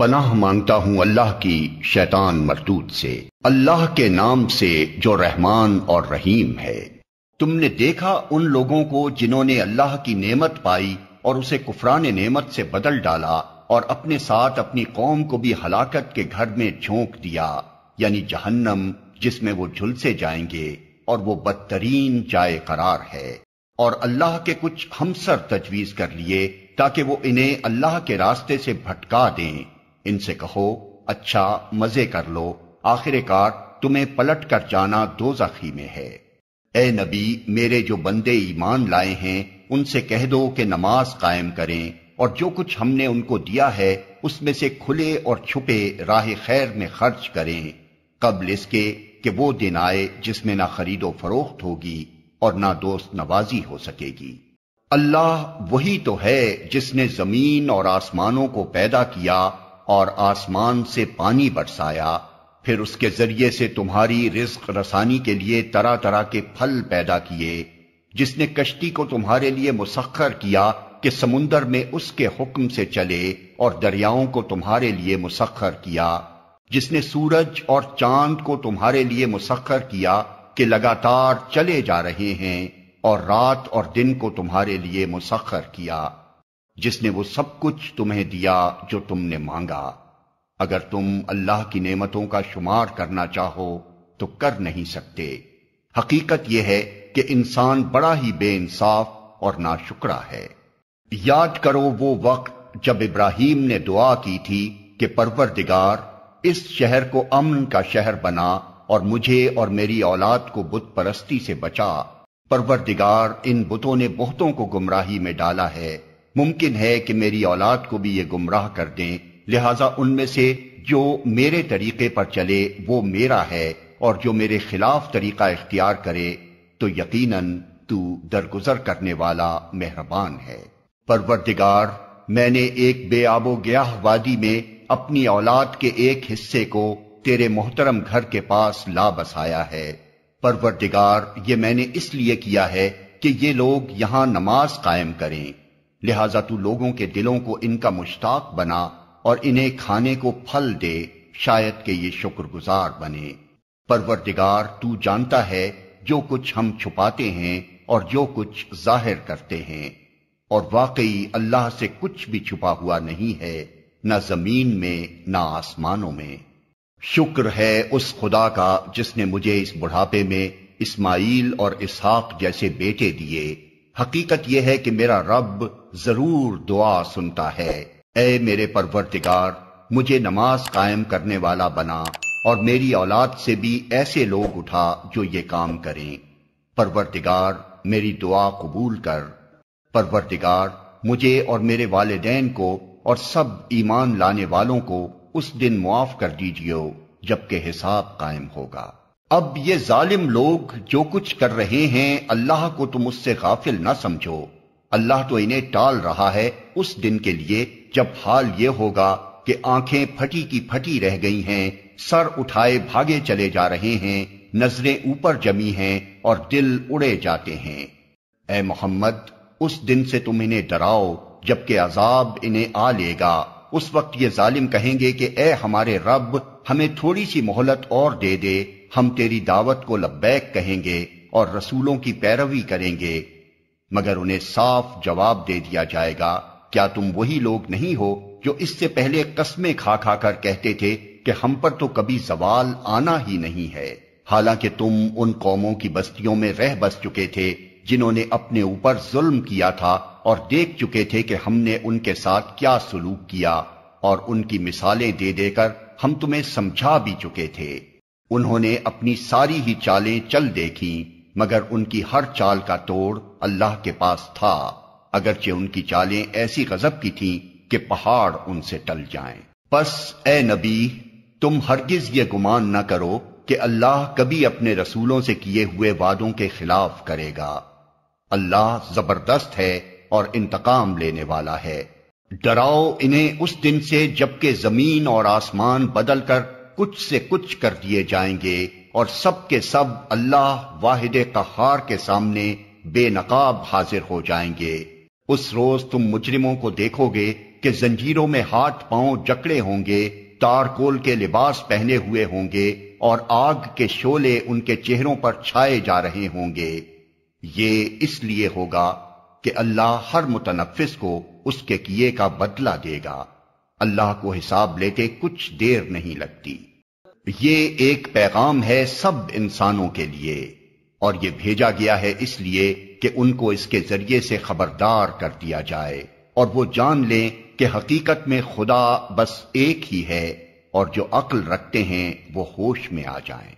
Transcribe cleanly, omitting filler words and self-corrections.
پناہ مانگتا ہوں اللہ کی شیطان مردود سے، اللہ کے نام سے جو رحمان اور رحیم ہے۔ تم نے دیکھا ان لوگوں کو جنہوں نے اللہ کی نعمت پائی اور اسے کفران نعمت سے بدل ڈالا اور اپنے ساتھ اپنی قوم کو بھی ہلاکت کے گھر میں جھونک دیا، یعنی جہنم جس میں وہ جھلسے جائیں گے، اور وہ بدترین جائے قرار ہے۔ اور اللہ کے کچھ ہمسر تجویز کر لیے تاکہ وہ انہیں اللہ کے راستے سے بھٹکا دیں۔ ان سے کہو اچھا مزے کر لو، آخر کار تمہیں پلٹ کر جانا دوزخ ہی میں ہے۔ اے نبی، میرے جو بندے ایمان لائے ہیں ان سے کہہ دو کہ نماز قائم کریں، اور جو کچھ ہم نے ان کو دیا ہے اس میں سے کھلے اور چھپے راہ خیر میں خرچ کریں، قبل اس کے کہ وہ دن آئے جس میں نہ خرید و فروخت ہوگی اور نہ دوست نوازی ہو سکے گی۔ اللہ وہی تو ہے جس نے زمین اور آسمانوں کو پیدا کیا اور آسمان سے پانی برسایا، پھر اس کے ذریعے سے تمہاری رزق رسانی کے لیے طرح طرح کے پھل پیدا کیے، جس نے کشتی کو تمہارے لیے مسخر کیا کہ سمندر میں اس کے حکم سے چلے، اور دریاؤں کو تمہارے لیے مسخر کیا، جس نے سورج اور چاند کو تمہارے لیے مسخر کیا کہ لگاتار چلے جا رہے ہیں، اور رات اور دن کو تمہارے لیے مسخر کیا، جس نے وہ سب کچھ تمہیں دیا جو تم نے مانگا۔ اگر تم اللہ کی نعمتوں کا شمار کرنا چاہو تو کر نہیں سکتے۔ حقیقت یہ ہے کہ انسان بڑا ہی بے انصاف اور ناشکرا ہے۔ یاد کرو وہ وقت جب ابراہیم نے دعا کی تھی کہ پروردگار اس شہر کو امن کا شہر بنا اور مجھے اور میری اولاد کو بت پرستی سے بچا۔ پروردگار ان بتوں نے بہتوں کو گمراہی میں ڈالا ہے، ممکن ہے کہ میری اولاد کو بھی یہ گمراہ کر دیں، لہٰذا ان میں سے جو میرے طریقے پر چلے وہ میرا ہے، اور جو میرے خلاف طریقہ اختیار کرے تو یقیناً تو درگزر کرنے والا مہربان ہے۔ پروردگار، میں نے ایک بے آب و گیاہ وادی میں اپنی اولاد کے ایک حصے کو تیرے محترم گھر کے پاس لا بسایا ہے۔ پروردگار، یہ میں نے اس لیے کیا ہے کہ یہ لوگ یہاں نماز قائم کریں، لہٰذا تو لوگوں کے دلوں کو ان کا مشتاق بنا اور انہیں کھانے کو پھل دے، شاید کہ یہ شکر گزار بنے۔ پروردگار، تو جانتا ہے جو کچھ ہم چھپاتے ہیں اور جو کچھ ظاہر کرتے ہیں، اور واقعی اللہ سے کچھ بھی چھپا ہوا نہیں ہے، نہ زمین میں نہ آسمانوں میں۔ شکر ہے اس خدا کا جس نے مجھے اس بڑھاپے میں اسماعیل اور اسحاق جیسے بیٹے دیے۔ حقیقت یہ ہے کہ میرا رب ضرور دعا سنتا ہے۔ اے میرے پروردگار، مجھے نماز قائم کرنے والا بنا، اور میری اولاد سے بھی ایسے لوگ اٹھا جو یہ کام کریں۔ پروردگار، میری دعا قبول کر۔ پروردگار، مجھے اور میرے والدین کو اور سب ایمان لانے والوں کو اس دن معاف کر دیجیے جبکہ حساب قائم ہوگا۔ اب یہ ظالم لوگ جو کچھ کر رہے ہیں اللہ کو تم اس سے غافل نہ سمجھو۔ اللہ تو انہیں ٹال رہا ہے اس دن کے لیے جب حال یہ ہوگا کہ آنکھیں پھٹی کی پھٹی رہ گئی ہیں، سر اٹھائے بھاگے چلے جا رہے ہیں، نظریں اوپر جمی ہیں اور دل اڑے جاتے ہیں۔ اے محمد، اس دن سے تم انہیں ڈراؤ جبکہ عذاب انہیں آ لے گا۔ اس وقت یہ ظالم کہیں گے کہ اے ہمارے رب، ہمیں تھوڑی سی مہلت اور دے دے، ہم تیری دعوت کو لبیک کہیں گے اور رسولوں کی پیروی کریں گے۔ مگر انہیں صاف جواب دے دیا جائے گا، کیا تم وہی لوگ نہیں ہو جو اس سے پہلے قسمیں کھا کھا کر کہتے تھے کہ ہم پر تو کبھی زوال آنا ہی نہیں ہے، حالانکہ تم ان قوموں کی بستیوں میں رہ بس چکے تھے جنہوں نے اپنے اوپر ظلم کیا تھا، اور دیکھ چکے تھے کہ ہم نے ان کے ساتھ کیا سلوک کیا، اور ان کی مثالیں دے دے کر ہم تمہیں سمجھا بھی چکے تھے۔ انہوں نے اپنی ساری ہی چالیں چل دیکھیں، مگر ان کی ہر چال کا توڑ اللہ کے پاس تھا، اگرچہ ان کی چالیں ایسی غضب کی تھیں کہ پہاڑ ان سے ٹل جائیں۔ پس اے نبی، تم ہرگز یہ گمان نہ کرو کہ اللہ کبھی اپنے رسولوں سے کیے ہوئے وعدوں کے خلاف کرے گا۔ اللہ زبردست ہے اور انتقام لینے والا ہے۔ ڈراؤ انہیں اس دن سے جبکہ زمین اور آسمان بدل کر کچھ سے کچھ کر دیے جائیں گے، اور سب کے سب اللہ واحد قہار کے سامنے بے نقاب حاضر ہو جائیں گے۔ اس روز تم مجرموں کو دیکھو گے کہ زنجیروں میں ہاتھ پاؤں جکڑے ہوں گے، تارکول کے لباس پہنے ہوئے ہوں گے، اور آگ کے شعلے ان کے چہروں پر چھائے جا رہے ہوں گے۔ یہ اس لیے ہوگا کہ اللہ ہر متنفس کو اس کے کیے کا بدلہ دے گا۔ اللہ کو حساب لیتے کچھ دیر نہیں لگتی۔ یہ ایک پیغام ہے سب انسانوں کے لیے، اور یہ بھیجا گیا ہے اس لیے کہ ان کو اس کے ذریعے سے خبردار کر دیا جائے، اور وہ جان لیں کہ حقیقت میں خدا بس ایک ہی ہے، اور جو عقل رکھتے ہیں وہ ہوش میں آ جائیں۔